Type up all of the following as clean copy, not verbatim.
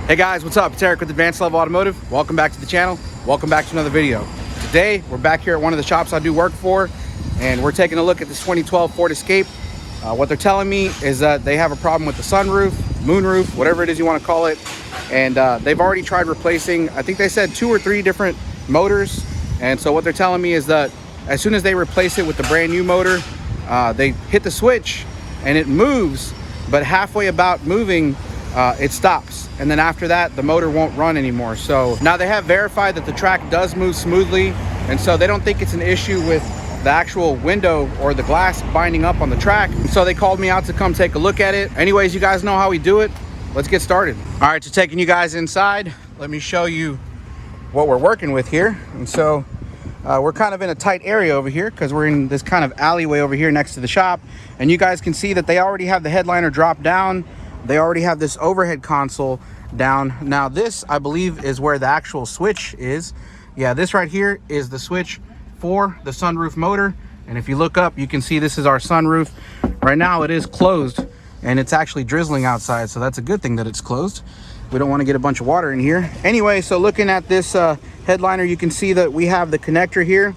Hey guys, what's up? It's Eric with Advanced Level Automotive. Welcome back to the channel. Welcome back to another video. Today, we're back here at one of the shops I do work for, and we're taking a look at this 2012 Ford Escape. What they're telling me is that they have a problem with the sunroof, moonroof, whatever it is you want to call it. And they've already tried replacing, I think they said 2 or 3 different motors. And so what they're telling me is that as soon as they replace it with the brand new motor, they hit the switch and it moves, but halfway about moving, it stops, and then after that the motor won't run anymore. So now they have verified that the track does move smoothly, and so they don't think it's an issue with the actual window or the glass binding up on the track. So they called me out to come take a look at it. Anyways, you guys know how we do it. Let's get started. All right, so taking you guys inside, let me show you what we're working with here. And so we're kind of in a tight area over here because we're in this kind of alleyway over here next to the shop, and you guys can see that they already have the headliner dropped down. They already have this overhead console down. Now this, I believe, is where the actual switch is. Yeah, this right here is the switch for the sunroof motor. And if you look up, you can see this is our sunroof. Right now it is closed and it's actually drizzling outside, so that's a good thing that it's closed. We don't want to get a bunch of water in here. Anyway, so looking at this headliner, you can see that we have the connector here,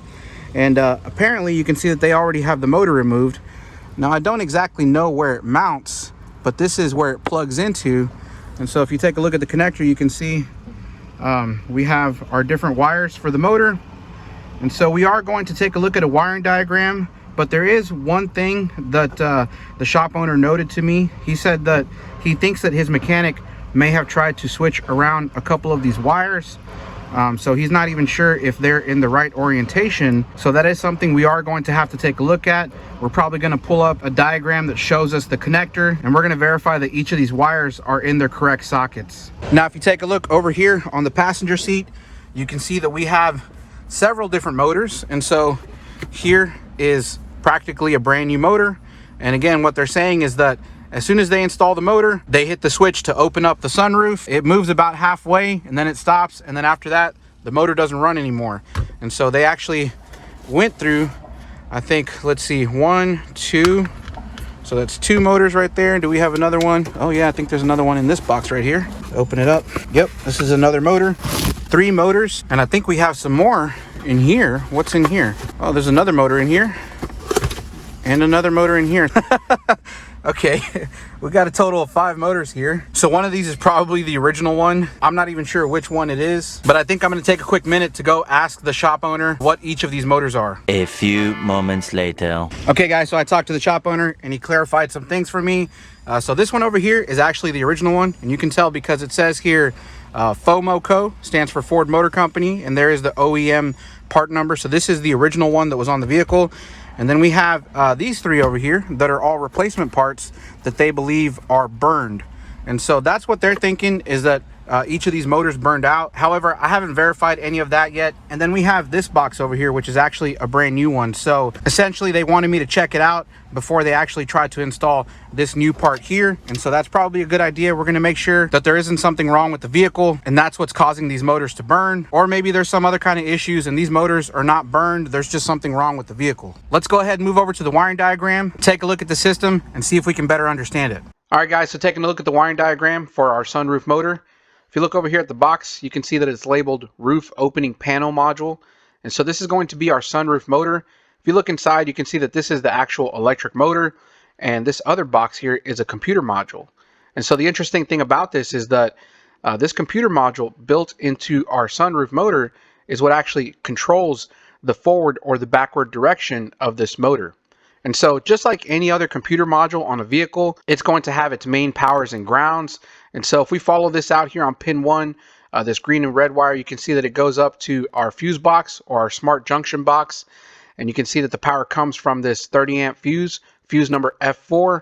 and apparently you can see that they already have the motor removed. Now I don't exactly know where it mounts, but this is where it plugs into. And so if you take a look at the connector, you can see we have our different wires for the motor. And so we are going to take a look at a wiring diagram, but there is one thing that the shop owner noted to me. He said that he thinks that his mechanic may have tried to switch around a couple of these wires. So he's not even sure if they're in the right orientation. So that is something we are going to have to take a look at. We're probably going to pull up a diagram that shows us the connector, and we're going to verify that each of these wires are in their correct sockets. Now, if you take a look over here on the passenger seat, you can see that we have several different motors. And so here is practically a brand new motor. And again, what they're saying is that as soon as they install the motor, they hit the switch to open up the sunroof. It moves about halfway and then it stops. And then after that, the motor doesn't run anymore. And so they actually went through, I think, let's see, 1, 2. So that's 2 motors right there. Do we have another one? Oh yeah, I think there's another one in this box right here. Open it up. Yep, this is another motor. 3 motors. And I think we have some more in here. What's in here? Oh, there's another motor in here. And another motor in here. Okay, we got a total of 5 motors here. So one of these is probably the original one. I'm not even sure which one it is, but I think I'm going to take a quick minute to go ask the shop owner what each of these motors are. A few moments later. Okay guys, so I talked to the shop owner and he clarified some things for me. So this one over here is actually the original one, and you can tell because it says here FOMOCO stands for Ford Motor Company, and there is the OEM part number. So this is the original one that was on the vehicle. And then we have these 3 over here that are all replacement parts that they believe are burned. And so that's what they're thinking, is that each of these motors burned out. However, I haven't verified any of that yet. And then we have this box over here, which is actually a brand new one. So essentially they wanted me to check it out before they actually tried to install this new part here. And so that's probably a good idea. We're going to make sure that there isn't something wrong with the vehicle and that's what's causing these motors to burn. Or maybe there's some other kind of issues and these motors are not burned. There's just something wrong with the vehicle. Let's go ahead and move over to the wiring diagram, take a look at the system, and see if we can better understand it. All right guys, so taking a look at the wiring diagram for our sunroof motor. If you look over here at the box, you can see that it's labeled roof opening panel module. And so this is going to be our sunroof motor. If you look inside, you can see that this is the actual electric motor, and this other box here is a computer module. And so the interesting thing about this is that this computer module built into our sunroof motor is what actually controls the forward or the backward direction of this motor. And so just like any other computer module on a vehicle, it's going to have its main powers and grounds. And so if we follow this out here on pin 1, this green and red wire, you can see that it goes up to our fuse box or our smart junction box. And you can see that the power comes from this 30 amp fuse number F4.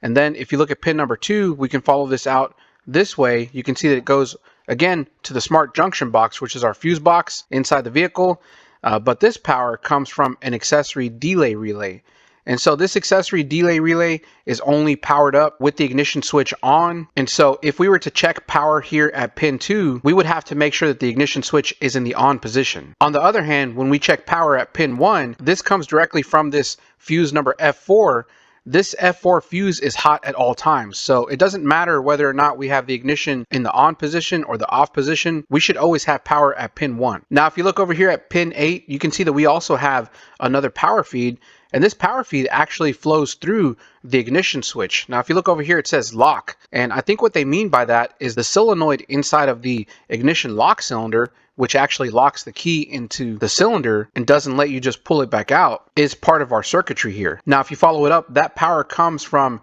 And then if you look at pin number 2, we can follow this out this way. You can see that it goes again to the smart junction box, which is our fuse box inside the vehicle. But this power comes from an accessory delay relay. And so this accessory delay relay is only powered up with the ignition switch on. And so if we were to check power here at pin 2, we would have to make sure that the ignition switch is in the on position. On the other hand, when we check power at pin 1, this comes directly from this fuse number F4, this F4 fuse is hot at all times. So it doesn't matter whether or not we have the ignition in the on position or the off position, we should always have power at pin 1. Now, if you look over here at pin 8, you can see that we also have another power feed, and this power feed actually flows through the ignition switch. Now, if you look over here, it says lock, and I think what they mean by that is the solenoid inside of the ignition lock cylinder, which actually locks the key into the cylinder and doesn't let you just pull it back out, is part of our circuitry here. Now, if you follow it up, that power comes from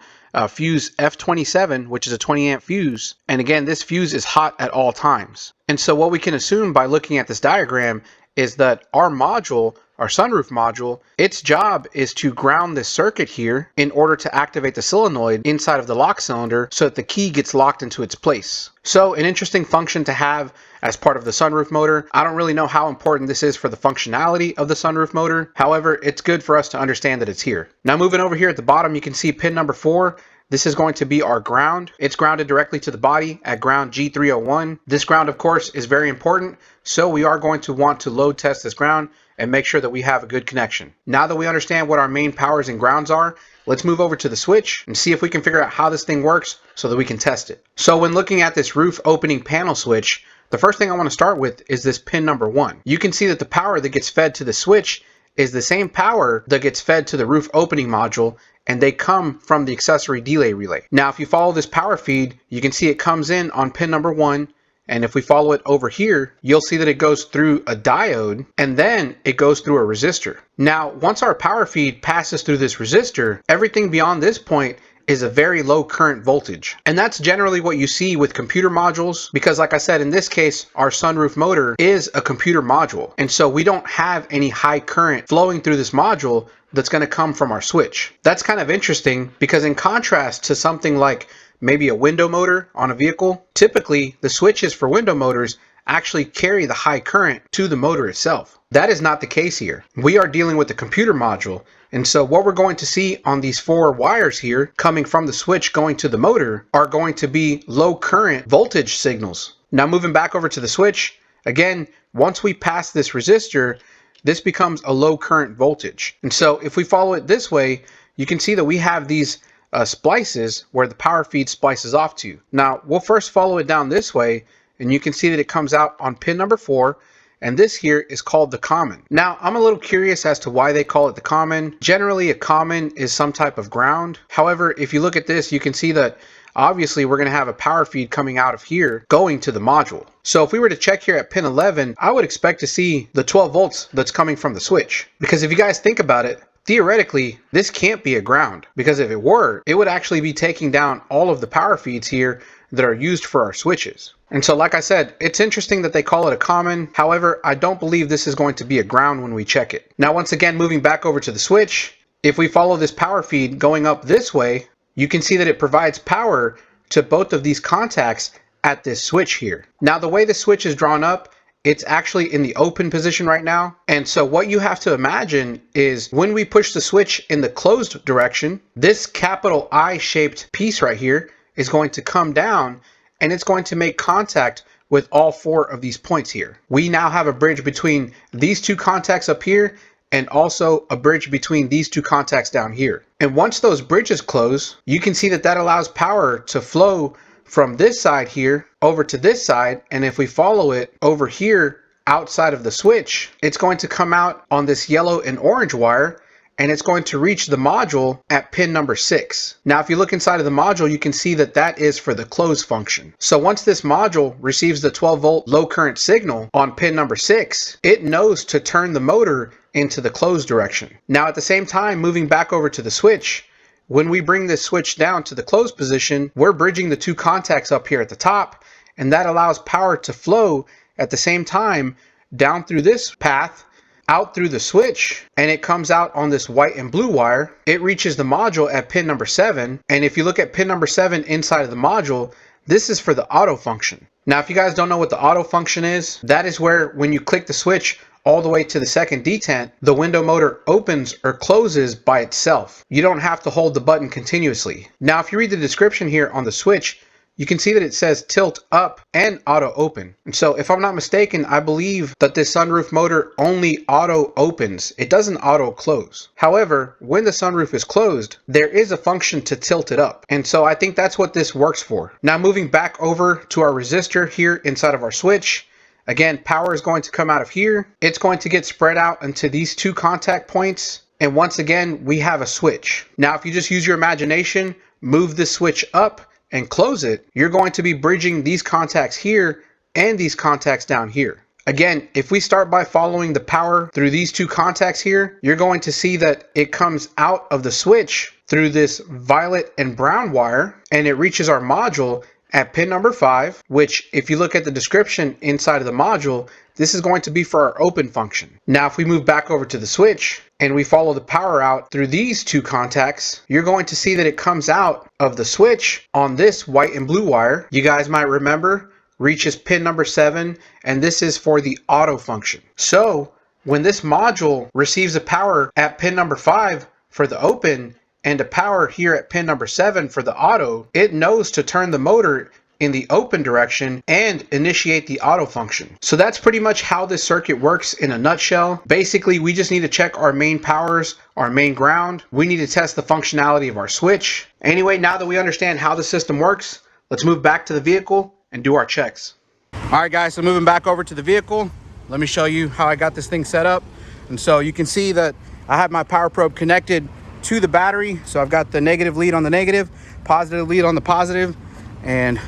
fuse F27, which is a 20 amp fuse. And again, this fuse is hot at all times. And so what we can assume by looking at this diagram is that our module, our sunroof module, its job is to ground this circuit here in order to activate the solenoid inside of the lock cylinder so that the key gets locked into its place. So an interesting function to have as part of the sunroof motor. I don't really know how important this is for the functionality of the sunroof motor. However, it's good for us to understand that it's here. Now, moving over here at the bottom, you can see pin number 4. This is going to be our ground. It's grounded directly to the body at ground G301. This ground, of course, is very important. So we are going to want to load test this ground and make sure that we have a good connection. Now that we understand what our main powers and grounds are, let's move over to the switch and see if we can figure out how this thing works so that we can test it. So when looking at this roof opening panel switch, the first thing I want to start with is this pin number 1. You can see that the power that gets fed to the switch is the same power that gets fed to the roof opening module, and they come from the accessory delay relay. Now, if you follow this power feed, you can see it comes in on pin number 1, and if we follow it over here, you'll see that it goes through a diode, and then it goes through a resistor. Now, once our power feed passes through this resistor, everything beyond this point is a very low current voltage. And that's generally what you see with computer modules, because like I said, in this case, our sunroof motor is a computer module. And so we don't have any high current flowing through this module that's going to come from our switch. That's kind of interesting because in contrast to something like maybe a window motor on a vehicle, typically the switches for window motors actually carry the high current to the motor itself. That is not the case here. We are dealing with the computer module. And so what we're going to see on these 4 wires here coming from the switch going to the motor are going to be low current voltage signals. Now moving back over to the switch, again, once we pass this resistor, this becomes a low current voltage. And so if we follow it this way, you can see that we have these splices where the power feed splices off to. Now we'll first follow it down this way, and you can see that it comes out on pin number 4. And this here is called the common. Now, I'm a little curious as to why they call it the common. Generally, a common is some type of ground. However, if you look at this, you can see that obviously we're going to have a power feed coming out of here going to the module. So if we were to check here at pin 11, I would expect to see the 12 volts that's coming from the switch. Because if you guys think about it, theoretically, this can't be a ground, because if it were, it would actually be taking down all of the power feeds here that are used for our switches. And so like I said, it's interesting that they call it a common. However, I don't believe this is going to be a ground when we check it. Now, once again, moving back over to the switch, if we follow this power feed going up this way, you can see that it provides power to both of these contacts at this switch here. Now, the way the switch is drawn up, it's actually in the open position right now. And so what you have to imagine is when we push the switch in the closed direction, this capital I shaped piece right here is going to come down, and it's going to make contact with all 4 of these points here. We now have a bridge between these 2 contacts up here and also a bridge between these 2 contacts down here. And once those bridges close, you can see that that allows power to flow from this side here over to this side. And if we follow it over here outside of the switch, it's going to come out on this yellow and orange wire, and it's going to reach the module at pin number 6. Now, if you look inside of the module, you can see that that is for the close function. So once this module receives the 12 volt low current signal on pin number 6, it knows to turn the motor into the close direction. Now, at the same time, moving back over to the switch, when we bring this switch down to the close position, we're bridging the 2 contacts up here at the top, and that allows power to flow at the same time down through this path, out through the switch, and it comes out on this white and blue wire. It reaches the module at pin number 7. And if you look at pin number 7 inside of the module, this is for the auto function. Now, if you guys don't know what the auto function is, that is where when you click the switch all the way to the second detent, the window motor opens or closes by itself. You don't have to hold the button continuously. Now, if you read the description here on the switch, you can see that it says tilt up and auto open. And so if I'm not mistaken, I believe that this sunroof motor only auto opens. It doesn't auto close. However, when the sunroof is closed, there is a function to tilt it up. And so I think that's what this works for. Now moving back over to our resistor here inside of our switch. Again, power is going to come out of here. It's going to get spread out into these two contact points. And once again, we have a switch. Now, if you just use your imagination, move this switch up and close it, you're going to be bridging these contacts here and these contacts down here. Again, if we start by following the power through these two contacts here, you're going to see that it comes out of the switch through this violet and brown wire, and it reaches our module at pin number 5, which if you look at the description inside of the module, this is going to be for our open function. Now, if we move back over to the switch and we follow the power out through these two contacts, you're going to see that it comes out of the switch on this white and blue wire. You guys might remember, reaches pin number 7, and this is for the auto function. So when this module receives a power at pin number 5 for the open and a power here at pin number 7 for the auto, it knows to turn the motor in the open direction and initiate the auto function. So that's pretty much how this circuit works in a nutshell. Basically, we just need to check our main powers, our main ground. We need to test the functionality of our switch. Anyway, now that we understand how the system works, let's move back to the vehicle and do our checks. All right, guys, so moving back over to the vehicle, let me show you how I got this thing set up. And so you can see that I have my power probe connected to the battery. So I've got the negative lead on the negative, positive lead on the positive, and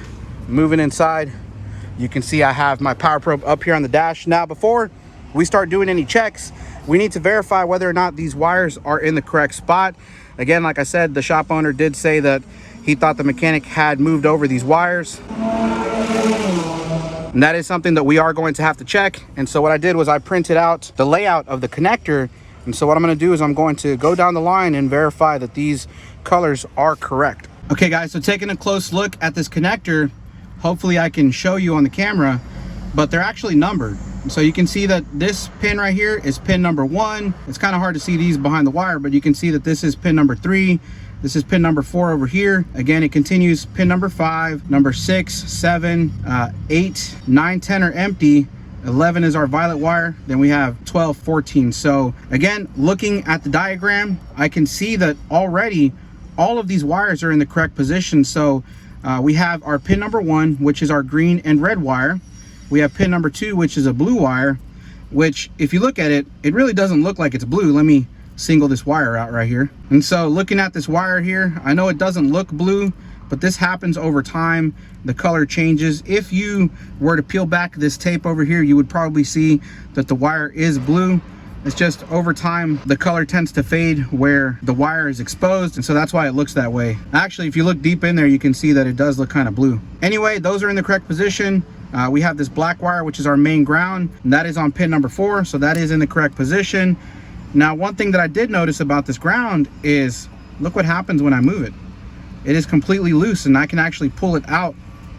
moving inside, you can see I have my power probe up here on the dash. Now, before we start doing any checks, we need to verify whether or not these wires are in the correct spot. Again, like I said, the shop owner did say that he thought the mechanic had moved over these wires. And that is something that we are going to have to check. And so what I did was I printed out the layout of the connector. And so what I'm going to do is I'm going to go down the line and verify that these colors are correct. Okay, guys, so taking a close look at this connector, hopefully I can show you on the camera, but they're actually numbered. So you can see that this pin right here is pin number 1. It's kind of hard to see these behind the wire, but you can see that this is pin number 3. This is pin number 4 over here. Again, it continues pin number 5, number 6, 7, 8, 9, 10 are empty. 11 is our violet wire. Then we have 12, 14. So again, looking at the diagram, I can see that already all of these wires are in the correct position. So we have our pin number 1, which is our green and red wire. We have pin number 2, which is a blue wire, which if you look at it, it really doesn't look like it's blue. Let me single this wire out right here. And so looking at this wire here, I know it doesn't look blue, but this happens over time. The color changes. If you were to peel back this tape over here, you would probably see that the wire is blue. It's just over time, the color tends to fade where the wire is exposed. And so that's why it looks that way. Actually, if you look deep in there, you can see that it does look kind of blue. Anyway, those are in the correct position. We have this black wire, which is our main ground, and that is on pin number 4. So that is in the correct position. Now, one thing that I did notice about this ground is, look what happens when I move it. It is completely loose, and I can actually pull it out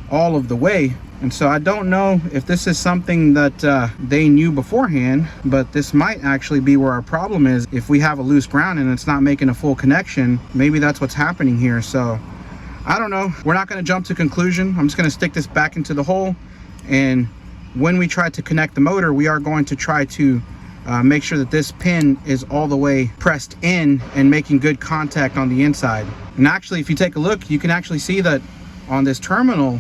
all of the way. And so I don't know if this is something that they knew beforehand, but this might actually be where our problem is. If we have a loose ground and it's not making a full connection, maybe that's what's happening here. So I don't know. We're not going to jump to conclusion. I'm just going to stick this back into the hole. And when we try to connect the motor, we are going to try to make sure that this pin is all the way pressed in and making good contact on the inside. And actually, if you take a look, you can actually see that on this terminal,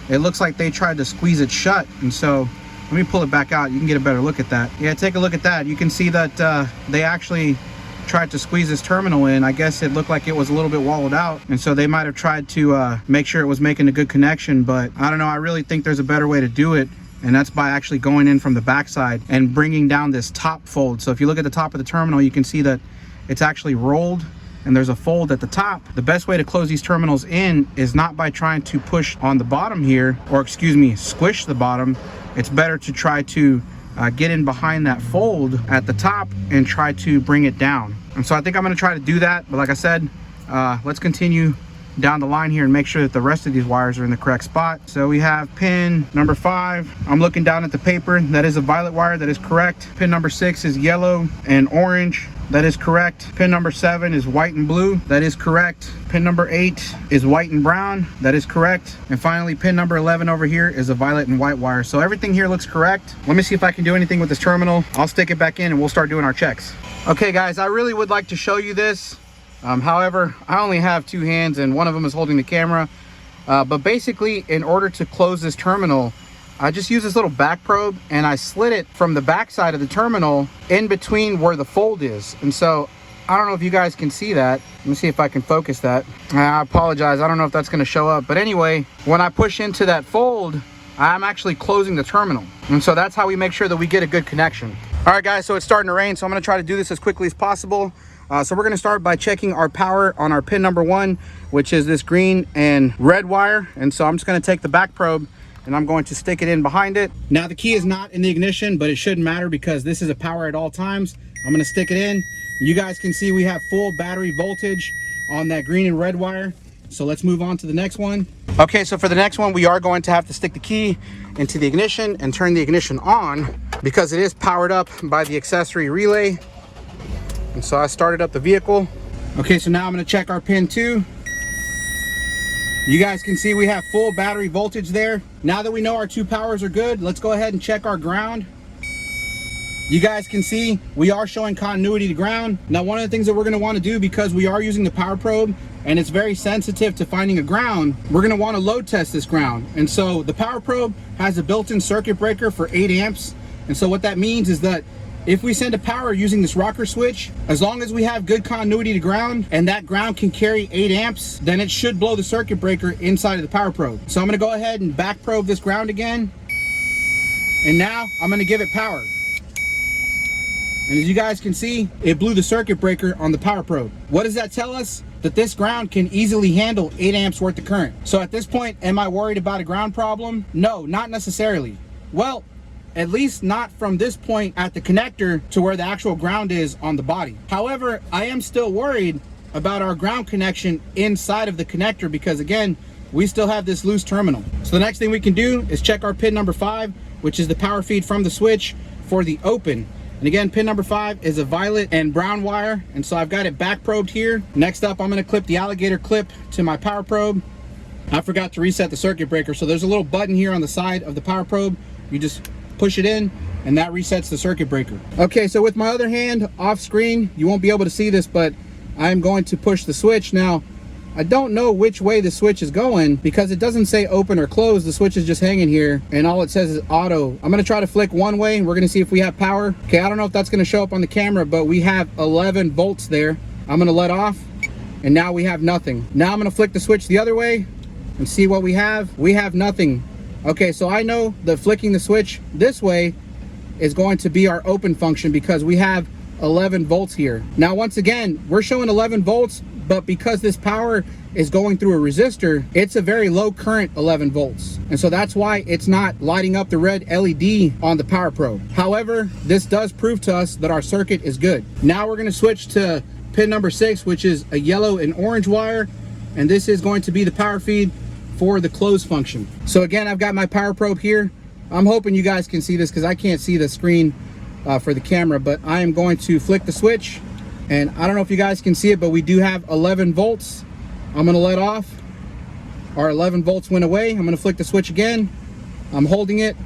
it looks like they tried to squeeze it shut. And so let me pull it back out. You can get a better look at that. Yeah, take a look at that. You can see that they actually tried to squeeze this terminal in. I guess it looked like it was a little bit walled out, and so they might have tried to make sure it was making a good connection. But I don't know, I really think there's a better way to do it, and that's by actually going in from the backside and bringing down this top fold. So if you look at the top of the terminal, you can see that it's actually rolled and there's a fold at the top. The best way to close these terminals in is not by trying to push on the bottom here, or excuse me, squish the bottom. It's better to try to get in behind that fold at the top and try to bring it down. And so I think I'm going to try to do that. But like I said, let's continue down the line here and make sure that the rest of these wires are in the correct spot. So we have pin number 5. I'm looking down at the paper. That is a violet wire. That is correct. Pin number 6 is yellow and orange. That is correct. Pin number 7 is white and blue. That is correct. Pin number 8 is white and brown. That is correct. And finally, pin number 11 over here is a violet and white wire. So everything here looks correct. Let me see if I can do anything with this terminal. I'll stick it back in and we'll start doing our checks. Okay guys, I really would like to show you this. However, I only have 2 hands and one of them is holding the camera. But basically, in order to close this terminal, I just use this little back probe and I slid it from the back side of the terminal in between where the fold is. And so I don't know if you guys can see that. Let me see if I can focus that. I apologize, I don't know if that's going to show up, but anyway, when I push into that fold, I'm actually closing the terminal. And so that's how we make sure that we get a good connection. All right guys, so it's starting to rain, so I'm going to try to do this as quickly as possible. So we're going to start by checking our power on our pin number 1, which is this green and red wire. And so I'm just going to take the back probe and I'm going to stick it in behind it. Now the key is not in the ignition, but it shouldn't matter because this is a power at all times. I'm going to stick it in. You guys can see we have full battery voltage on that green and red wire. So let's move on to the next one. Okay, so for the next one, we are going to have to stick the key into the ignition and turn the ignition on because it is powered up by the accessory relay. And so I started up the vehicle. Okay, so now I'm going to check our pin 2. You guys can see we have full battery voltage there. Now that we know our 2 powers are good, let's go ahead and check our ground. You guys can see we are showing continuity to ground. Now one of the things that we're going to want to do, because we are using the power probe and it's very sensitive to finding a ground, we're going to want to load test this ground. And so the power probe has a built-in circuit breaker for 8 amps. And so what that means is that if we send a power using this rocker switch, as long as we have good continuity to ground and that ground can carry 8 amps, then it should blow the circuit breaker inside of the power probe. So I'm going to go ahead and back probe this ground again. And now I'm going to give it power. And as you guys can see, it blew the circuit breaker on the power probe. What does that tell us? That this ground can easily handle 8 amps worth of current. So at this point, am I worried about a ground problem? No, not necessarily. Well, at least not from this point at the connector to where the actual ground is on the body. However, I am still worried about our ground connection inside of the connector because again, we still have this loose terminal. So the next thing we can do is check our pin number 5, which is the power feed from the switch for the open. And again, pin number 5 is a violet and brown wire. And so I've got it back probed here. Next up, I'm going to clip the alligator clip to my power probe. I forgot to reset the circuit breaker. So there's a little button here on the side of the power probe. You just push it in and that resets the circuit breaker. Okay, so with my other hand off screen, you won't be able to see this, but I'm going to push the switch. Now, I don't know which way the switch is going because it doesn't say open or close. The switch is just hanging here and all it says is auto. I'm gonna try to flick one way and we're gonna see if we have power. Okay, I don't know if that's gonna show up on the camera, but we have 11 volts there. I'm gonna let off and now we have nothing. Now I'm gonna flick the switch the other way and see what we have. We have nothing. Okay, so I know that flicking the switch this way is going to be our open function because we have 11 volts here. Now, once again, we're showing 11 volts, but because this power is going through a resistor, it's a very low current 11 volts. And so that's why it's not lighting up the red LED on the power probe. However, this does prove to us that our circuit is good. Now we're gonna switch to pin number 6, which is a yellow and orange wire. And this is going to be the power feed for the close function. So again, I've got my power probe here. I'm hoping you guys can see this because I can't see the screen for the camera, but I am going to flick the switch and I don't know if you guys can see it, but we do have 11 volts. I'm going to let off. Our 11 volts went away. I'm going to flick the switch again. I'm holding it.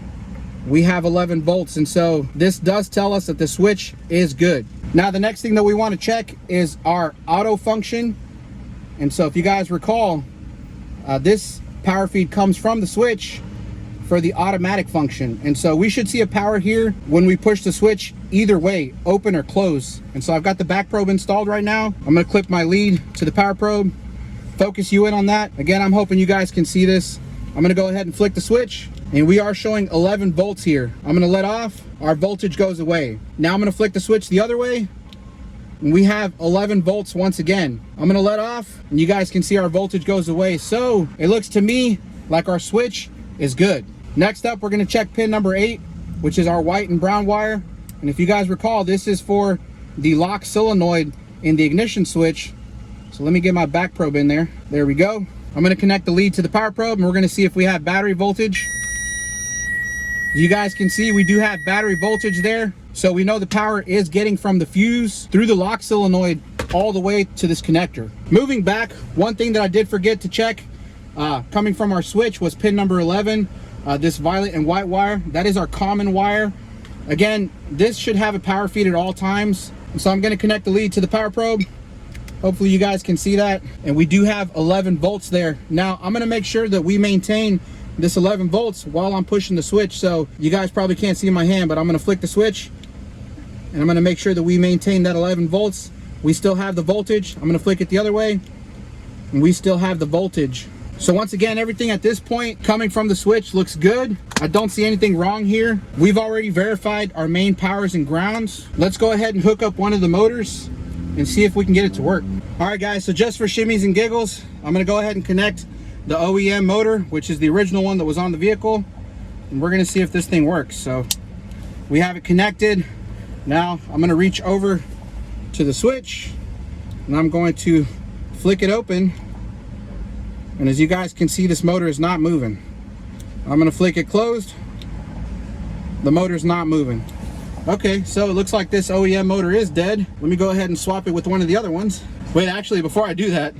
We have 11 volts. And so this does tell us that the switch is good. Now, the next thing that we want to check is our auto function. And so if you guys recall, this power feed comes from the switch for the automatic function. And so we should see a power here when we push the switch either way, open or close. And so I've got the back probe installed right now. I'm gonna clip my lead to the power probe, focus you in on that. Again, I'm hoping you guys can see this. I'm gonna go ahead and flick the switch and we are showing 11 volts here. I'm gonna let off, our voltage goes away. Now I'm gonna flick the switch the other way and we have 11 volts once again. I'm gonna let off and you guys can see our voltage goes away. So it looks to me like our switch is good. Next up, we're gonna check pin number 8, which is our white and brown wire. And if you guys recall, this is for the lock solenoid in the ignition switch. So let me get my back probe in there. There we go. I'm gonna connect the lead to the power probe and we're gonna see if we have battery voltage. You guys can see we do have battery voltage there. So we know the power is getting from the fuse through the lock solenoid all the way to this connector. Moving back, one thing that I did forget to check coming from our switch was pin number 11, this violet and white wire. That is our common wire. Again, this should have a power feed at all times. So I'm going to connect the lead to the power probe. Hopefully you guys can see that. And we do have 11 volts there. Now I'm going to make sure that we maintain this 11 volts while I'm pushing the switch. So you guys probably can't see my hand, but I'm going to flick the switch and I'm going to make sure that we maintain that 11 volts. We still have the voltage. I'm going to flick it the other way and we still have the voltage. So once again, everything at this point coming from the switch looks good. I don't see anything wrong here. We've already verified our main powers and grounds. Let's go ahead and hook up one of the motors and see if we can get it to work. All right guys, so just for shimmies and giggles, I'm gonna go ahead and connect the OEM motor, which is the original one that was on the vehicle, and we're gonna see if this thing works. So we have it connected. Now I'm gonna reach over to the switch and I'm going to flick it open. And as you guys can see, this motor is not moving. I'm gonna flick it closed. The motor's not moving. Okay, so it looks like this OEM motor is dead. Let me go ahead and swap it with one of the other ones. Wait, actually, before I do that,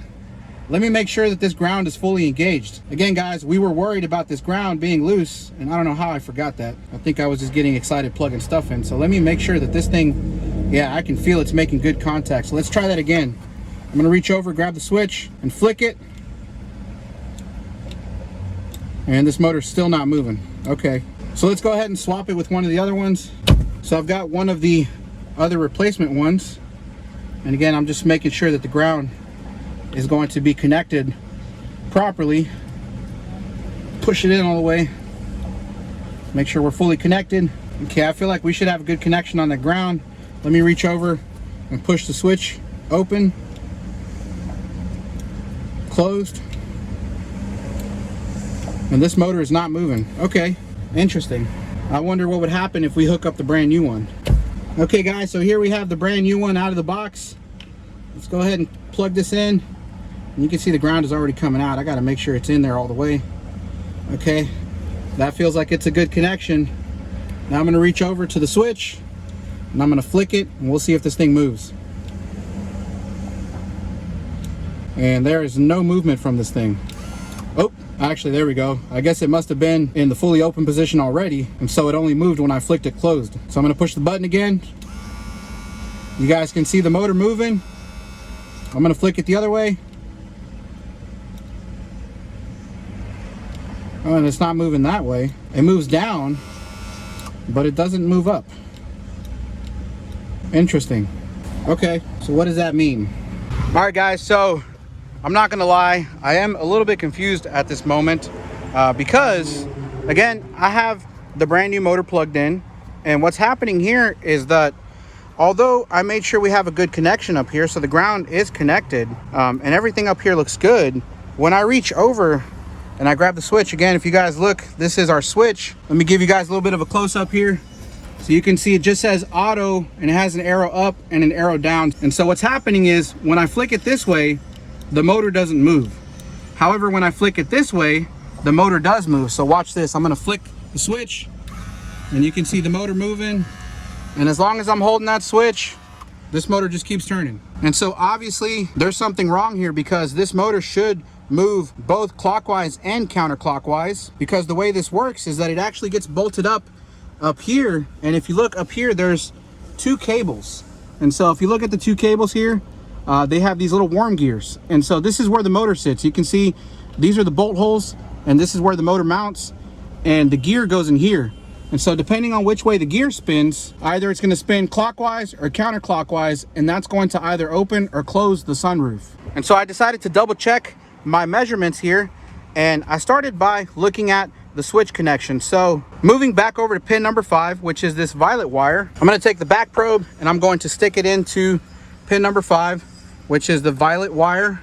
let me make sure that this ground is fully engaged. Again, guys, we were worried about this ground being loose, and I don't know how I forgot that. I think I was just getting excited plugging stuff in. So let me make sure that this thing, yeah, I can feel it's making good contact. So let's try that again. I'm gonna reach over, grab the switch, and flick it. And this motor's still not moving. Okay, so let's go ahead and swap it with one of the other ones. So I've got one of the other replacement ones. And again, I'm just making sure that the ground is going to be connected properly. Push it in all the way. Make sure we're fully connected. Okay, I feel like we should have a good connection on the ground. Let me reach over and push the switch open. Closed. And this motor is not moving. Okay, interesting. I wonder what would happen if we hook up the brand new one. Okay guys, so here we have the brand new one out of the box. Let's go ahead and plug this in. And you can see the ground is already coming out. I gotta make sure it's in there all the way. Okay, that feels like it's a good connection. Now I'm gonna reach over to the switch and I'm gonna flick it and we'll see if this thing moves. And there is no movement from this thing. Oh, actually, there we go. I guess it must have been in the fully open position already, and so it only moved when I flicked it closed. So I'm gonna push the button again. You guys can see the motor moving. I'm gonna flick it the other way. Oh, and it's not moving that way. It moves down, but it doesn't move up. Interesting. Okay, so what does that mean? All right, guys, so I'm not gonna lie, I am a little bit confused at this moment because, again, I have the brand new motor plugged in, and what's happening here is that although I made sure we have a good connection up here, so the ground is connected and everything up here looks good, when I reach over and I grab the switch, again, if you guys look, this is our switch. Let me give you guys a little bit of a close-up here. So you can see it just says auto and it has an arrow up and an arrow down. And so what's happening is when I flick it this way, the motor doesn't move. However, when I flick it this way, the motor does move. So watch this. I'm gonna flick the switch and you can see the motor moving. And as long as I'm holding that switch, this motor just keeps turning. And so obviously there's something wrong here because this motor should move both clockwise and counterclockwise, because the way this works is that it actually gets bolted up here. And if you look up here, there's two cables. And so if you look at the two cables here, they have these little worm gears, and so this is where the motor sits. You can see these are the bolt holes, and this is where the motor mounts, and the gear goes in here. And so depending on which way the gear spins, either it's going to spin clockwise or counterclockwise, and that's going to either open or close the sunroof. And so I decided to double check my measurements here, and I started by looking at the switch connection. So moving back over to pin number 5, which is this violet wire, I'm going to take the back probe and I'm going to stick it into pin number 5, which is the violet wire.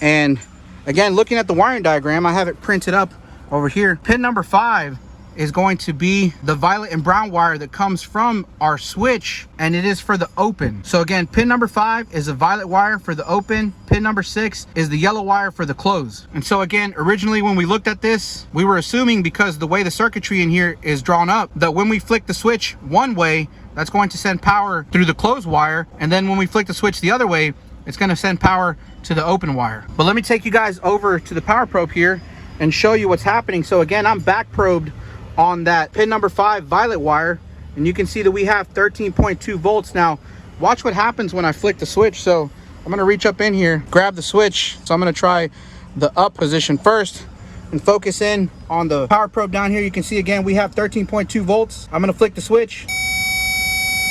And again, looking at the wiring diagram, I have it printed up over here. Pin number 5 is going to be the violet and brown wire that comes from our switch, and it is for the open. So again, pin number 5 is the violet wire for the open. Pin number 6 is the yellow wire for the close. And so again, originally when we looked at this, we were assuming, because the way the circuitry in here is drawn up, that when we flick the switch one way, that's going to send power through the closed wire, and then when we flick the switch the other way, it's going to send power to the open wire. But let me take you guys over to the power probe here and show you what's happening. So again, I'm back probed on that pin number 5 violet wire, and you can see that we have 13.2 volts. Now watch what happens when I flick the switch. So I'm going to reach up in here, grab the switch. So I'm going to try the up position first and focus in on the power probe down here. You can see again we have 13.2 volts. I'm going to flick the switch.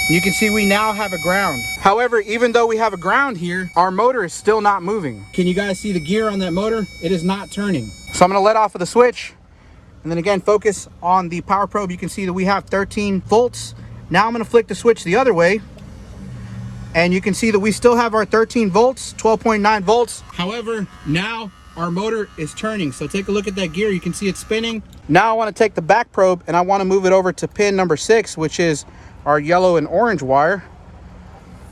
You can see we now have a ground. However, even though we have a ground here, our motor is still not moving. Can you guys see the gear on that motor? It is not turning. So I'm going to let off of the switch, and then again focus on the power probe. You can see that we have 13 volts. Now I'm going to flick the switch the other way, and you can see that we still have our 13 volts, 12.9 volts. However, now our motor is turning. So take a look at that gear. You can see it spinning. Now I want to take the back probe and I want to move it over to pin number 6, which is our yellow and orange wire.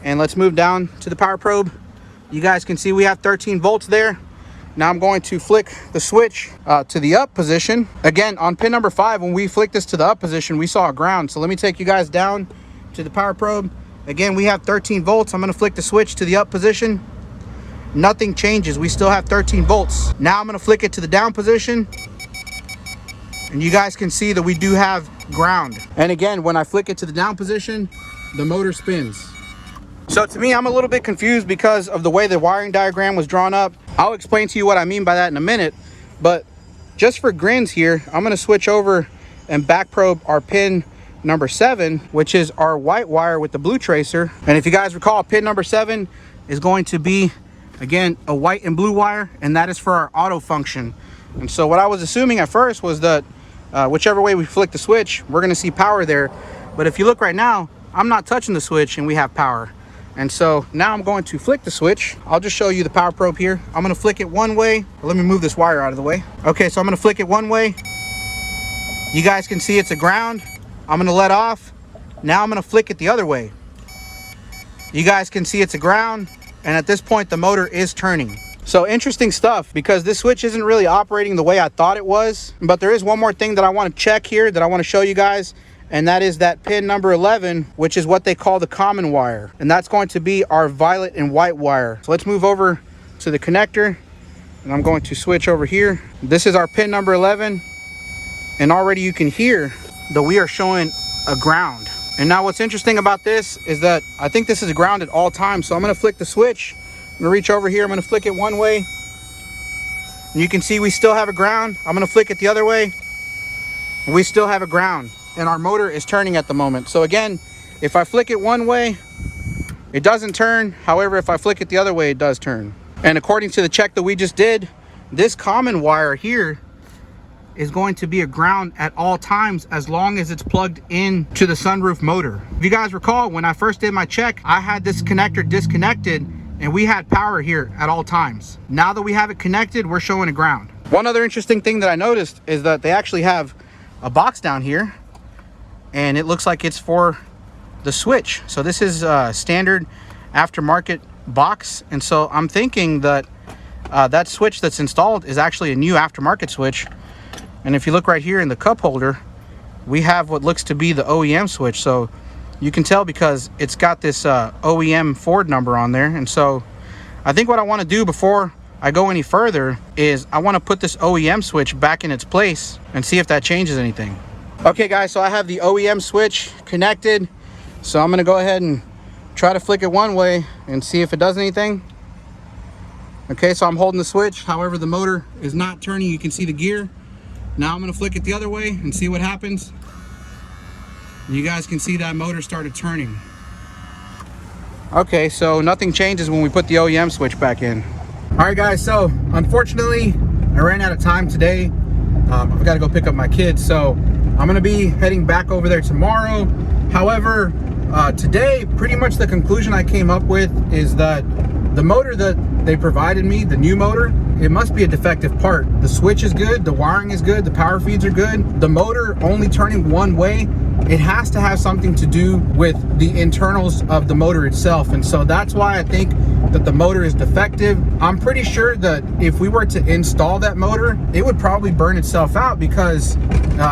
And let's move down to the power probe. You guys can see we have 13 volts there. Now I'm going to flick the switch to the up position. Again, on pin number 5, when we flicked this to the up position, we saw a ground. So let me take you guys down to the power probe. Again, we have 13 volts. I'm going to flick the switch to the up position. Nothing changes. We still have 13 volts. Now I'm going to flick it to the down position, and you guys can see that we do have ground. And again, when I flick it to the down position, the motor spins. So to me, I'm a little bit confused because of the way the wiring diagram was drawn up. I'll explain to you what I mean by that in a minute, but just for grins here, I'm going to switch over and back probe our pin number 7, which is our white wire with the blue tracer. And if you guys recall, pin number 7 is going to be, again, a white and blue wire, and that is for our auto function. And so what I was assuming at first was that whichever way we flick the switch, we're going to see power there. But if you look right now, I'm not touching the switch and we have power. And so now I'm going to flick the switch. I'll just show you the power probe here. I'm going to flick it one way. Let me move this wire out of the way. Okay, so I'm going to flick it one way. You guys can see it's a ground. I'm going to let off. Now I'm going to flick it the other way. You guys can see it's a ground. And at this point, the motor is turning. So interesting stuff, because this switch isn't really operating the way I thought it was. But there is one more thing that I want to check here that I want to show you guys. And that is that pin number 11, which is what they call the common wire. And that's going to be our violet and white wire. So let's move over to the connector. And I'm going to switch over here. This is our pin number 11. And already you can hear that we are showing a ground. And now what's interesting about this is that I think this is a ground at all times. So I'm going to flick the switch. I'm going to reach over here. I'm going to flick it one way. And you can see we still have a ground. I'm going to flick it the other way. And we still have a ground. And our motor is turning at the moment. So again, if I flick it one way, it doesn't turn. However, if I flick it the other way, it does turn. And according to the check that we just did, this common wire here is going to be a ground at all times as long as it's plugged in to the sunroof motor. If you guys recall, when I first did my check, I had this connector disconnected and we had power here at all times. Now that we have it connected, we're showing a ground. One other interesting thing that I noticed is that they actually have a box down here, and it looks like it's for the switch. So this is a standard aftermarket box. And so I'm thinking that that switch that's installed is actually a new aftermarket switch. And if you look right here in the cup holder, we have what looks to be the OEM switch. So you can tell because it's got this OEM Ford number on there. And so I think what I want to do before I go any further is I want to put this OEM switch back in its place and see if that changes anything. Okay guys, so I have the OEM switch connected. So I'm gonna go ahead and try to flick it one way and see if it does anything. Okay, so I'm holding the switch. However, the motor is not turning. You can see the gear. Now I'm gonna flick it the other way and see what happens. You guys can see that motor started turning. Okay, so nothing changes when we put the OEM switch back in. All right guys, so unfortunately, I ran out of time today. I've got to go pick up my kids, so I'm going to be heading back over there tomorrow. However, today, pretty much the conclusion I came up with is that the motor that they provided me, the new motor, it must be a defective part. The switch is good, the wiring is good, the power feeds are good. The motor only turning one way, it has to have something to do with the internals of the motor itself. And so that's why I think that the motor is defective. I'm pretty sure that if we were to install that motor, it would probably burn itself out because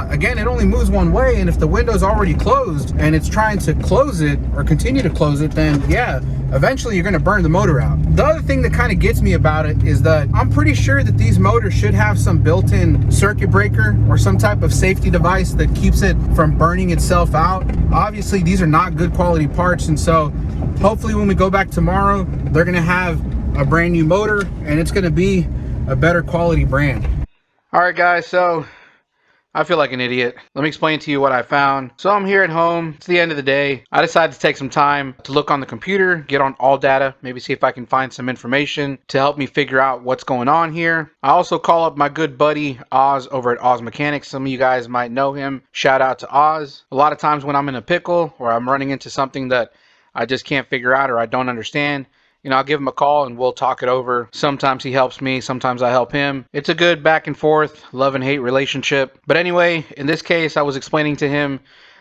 again, it only moves one way, and if the window's already closed and it's trying to close it or continue to close it, then yeah, eventually you're gonna burn the motor out. The other thing that kind of gets me about it is that I'm pretty sure that these motors should have some built-in circuit breaker or some type of safety device that keeps it from burning itself out. Obviously, these are not good quality parts, and so hopefully when we go back tomorrow, they're gonna have a brand new motor and it's gonna be a better quality brand. All right, guys, so I feel like an idiot. Let me explain to you what I found. So I'm here at home. It's the end of the day. I decided to take some time to look on the computer, get on all data, maybe see if I can find some information to help me figure out what's going on here. I also call up my good buddy Oz over at Oz Mechanics. Some of you guys might know him. Shout out to Oz. A lot of times when I'm in a pickle or I'm running into something that I just can't figure out or I don't understand, you know, I'll give him a call and we'll talk it over. Sometimes he helps me, sometimes I help him. It's a good back and forth, love and hate relationship. But anyway, in this case, I was explaining to him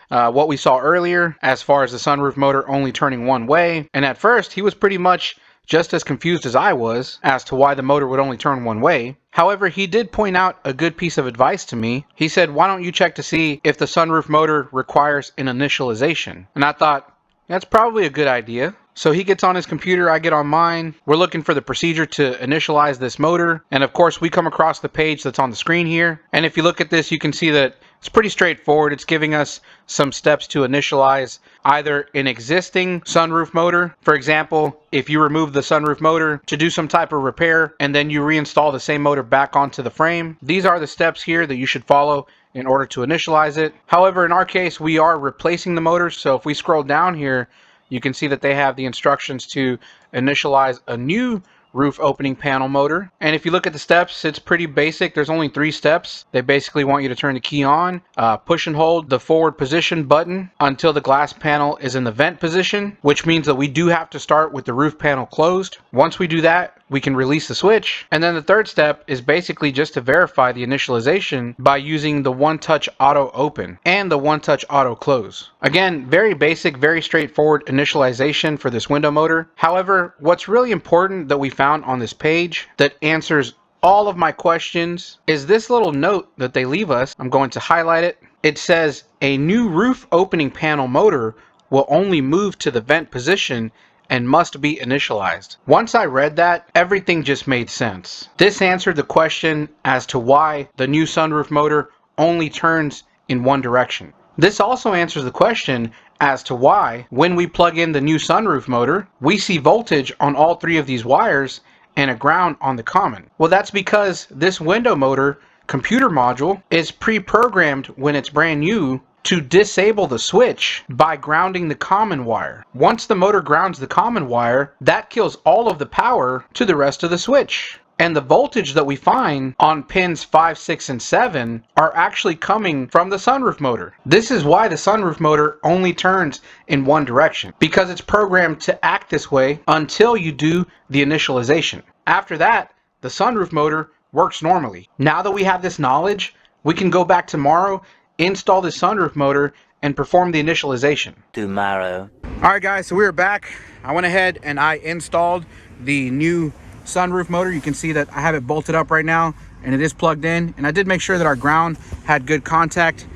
what we saw earlier as far as the sunroof motor only turning one way. And at first, he was pretty much just as confused as I was as to why the motor would only turn one way. However, he did point out a good piece of advice to me. He said, why don't you check to see if the sunroof motor requires an initialization? And I thought, that's probably a good idea. So he gets on his computer, I get on mine. We're looking for the procedure to initialize this motor. And of course, we come across the page that's on the screen here. And if you look at this, you can see that it's pretty straightforward. It's giving us some steps to initialize either an existing sunroof motor. For example, if you remove the sunroof motor to do some type of repair and then you reinstall the same motor back onto the frame, these are the steps here that you should follow in order to initialize it. However, in our case, we are replacing the motor. So if we scroll down here, you can see that they have the instructions to initialize a new roof opening panel motor. And if you look at the steps, it's pretty basic. There's only 3 steps. They basically want you to turn the key on, push and hold the forward position button until the glass panel is in the vent position, which means that we do have to start with the roof panel closed. Once we do that, we can release the switch. And then the 3rd step is basically just to verify the initialization by using the one-touch auto open and the one-touch auto close. Again, very basic, very straightforward initialization for this window motor. However, what's really important that we found on this page that answers all of my questions is this little note that they leave us. I'm going to highlight it. It says a new roof opening panel motor will only move to the vent position and must be initialized. Once I read that, everything just made sense. This answered the question as to why the new sunroof motor only turns in one direction. This also answers the question as to why, when we plug in the new sunroof motor, we see voltage on all 3 of these wires and a ground on the common. Well, that's because this window motor computer module is pre-programmed when it's brand new to disable the switch by grounding the common wire. Once the motor grounds the common wire, that kills all of the power to the rest of the switch. And the voltage that we find on pins 5, 6, and 7 are actually coming from the sunroof motor. This is why the sunroof motor only turns in one direction, because it's programmed to act this way until you do the initialization. After that, the sunroof motor works normally. Now that we have this knowledge, we can go back tomorrow, install the sunroof motor, and perform the initialization. Tomorrow. All right, guys, so we're back. I went ahead and I installed the new sunroof motor. You can see that I have it bolted up right now and it is plugged in, and I did make sure that our ground had good contact.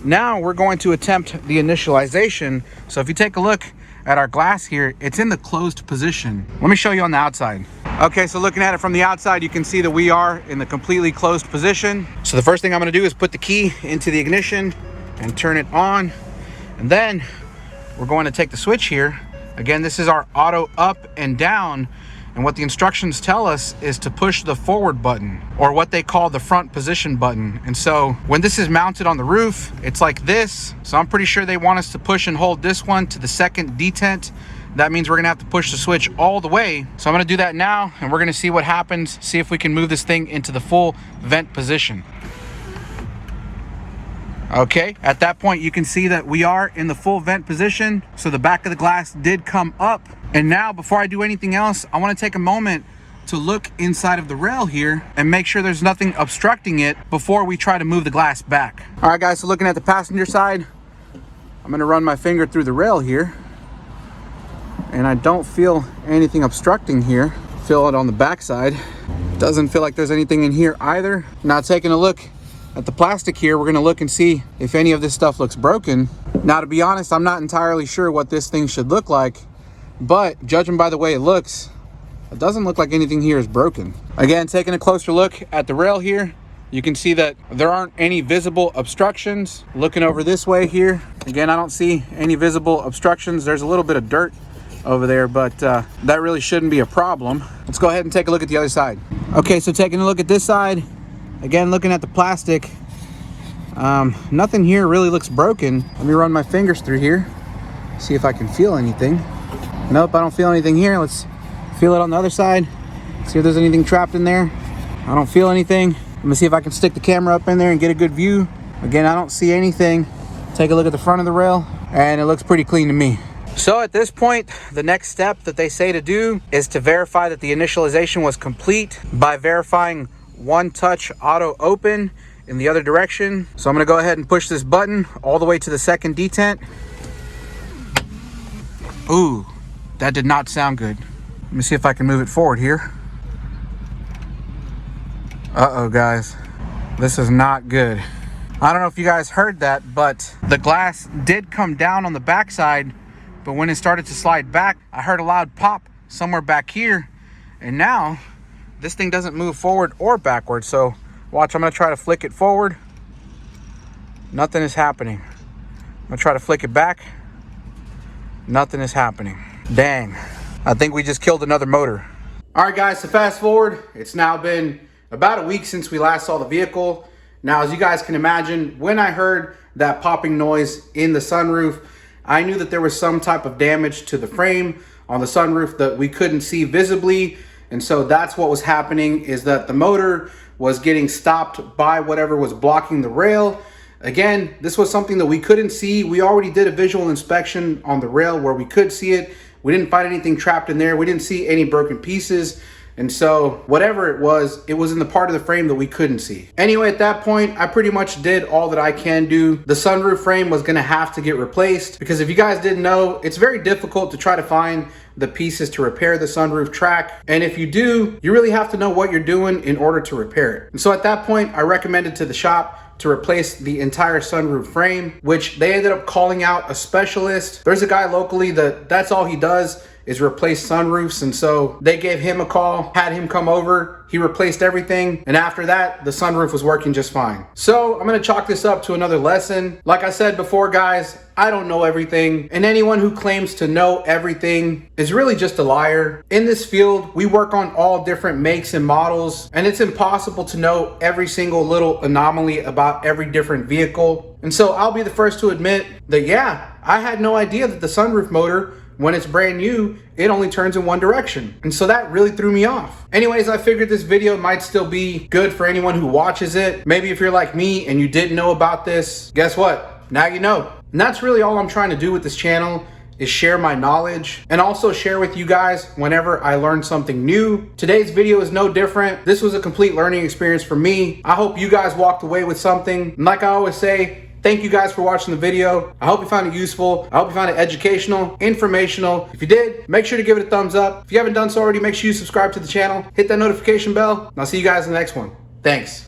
Now we're going to attempt the initialization. So if you take a look at our glass here, it's in the closed position. Let me show you on the outside. Okay, so looking at it from the outside, you can see that we are in the completely closed position. So the first thing I'm going to do is put the key into the ignition and turn it on, and then we're going to take the switch here. Again, this is our auto up and down, and what the instructions tell us is to push the forward button, or what they call the front position button. And so when this is mounted on the roof, it's like this. So I'm pretty sure they want us to push and hold this one to the second detent. That means we're gonna have to push the switch all the way. So I'm gonna do that now, and we're gonna see what happens, see if we can move this thing into the full vent position. Okay, at that point you can see that we are in the full vent position. So the back of the glass did come up. And now before I do anything else, I want to take a moment to look inside of the rail here and make sure there's nothing obstructing it before we try to move the glass back. All right guys, so looking at the passenger side, I'm gonna run my finger through the rail here, and I don't feel anything obstructing here. Feel it on the back side. Doesn't feel like there's anything in here either. Now taking a look at the plastic here, we're gonna look and see if any of this stuff looks broken. Now to be honest, I'm not entirely sure what this thing should look like, but judging by the way it looks, it doesn't look like anything here is broken. Again, taking a closer look at the rail here, you can see that there aren't any visible obstructions. Looking over this way here, again, I don't see any visible obstructions. There's a little bit of dirt over there, but that really shouldn't be a problem. Let's go ahead and take a look at the other side. Okay, so taking a look at this side, again, looking at the plastic, nothing here really looks broken. Let me run my fingers through here, see if I can feel anything. Nope, I don't feel anything here. Let's feel it on the other side, see if there's anything trapped in there. I don't feel anything. Let me see if I can stick the camera up in there and get a good view. Again, I don't see anything. Take a look at the front of the rail, and it looks pretty clean to me. So at this point, the next step that they say to do is to verify that the initialization was complete by verifying one touch auto open in the other direction. So I'm gonna go ahead and push this button all the way to the second detent. Ooh, that did not sound good. Let me see if I can move it forward here. Uh-oh, guys, this is not good. I don't know if you guys heard that, but the glass did come down on the backside, but when it started to slide back, I heard a loud pop somewhere back here, and now this thing doesn't move forward or backward. So watch, I'm gonna try to flick it forward. Nothing is happening. I'm gonna try to flick it back. Nothing is happening. Dang, I think we just killed another motor. All right, guys, so fast forward. It's now been about a week since we last saw the vehicle. Now, as you guys can imagine, when I heard that popping noise in the sunroof, I knew that there was some type of damage to the frame on the sunroof that we couldn't see visibly. And so that's what was happening, is that the motor was getting stopped by whatever was blocking the rail. Again, this was something that we couldn't see. We already did a visual inspection on the rail where we could see it. We didn't find anything trapped in there. We didn't see any broken pieces. And so whatever it was in the part of the frame that we couldn't see. Anyway, at that point, I pretty much did all that I can do. The sunroof frame was gonna have to get replaced, because if you guys didn't know, it's very difficult to try to find the pieces to repair the sunroof track. And if you do, you really have to know what you're doing in order to repair it. And so at that point, I recommended to the shop to replace the entire sunroof frame, which they ended up calling out a specialist. There's a guy locally that's all he does is replace sunroofs, and so they gave him a call, had him come over, he replaced everything, and after that the sunroof was working just fine. So I'm gonna chalk this up to another lesson. Like I said before, guys, I don't know everything, and anyone who claims to know everything is really just a liar. In this field, we work on all different makes and models, and it's impossible to know every single little anomaly about every different vehicle. And so I'll be the first to admit that, yeah, I had no idea that the sunroof motor, when it's brand new, it only turns in one direction. And so that really threw me off. Anyways, I figured this video might still be good for anyone who watches it. Maybe if you're like me and you didn't know about this, guess what? Now you know. And that's really all I'm trying to do with this channel, is share my knowledge and also share with you guys whenever I learn something new. Today's video is no different. This was a complete learning experience for me. I hope you guys walked away with something. And like I always say, thank you guys for watching the video. I hope you found it useful. I hope you found it educational, informational. If you did, make sure to give it a thumbs up. If you haven't done so already, make sure you subscribe to the channel, hit that notification bell, and I'll see you guys in the next one. Thanks.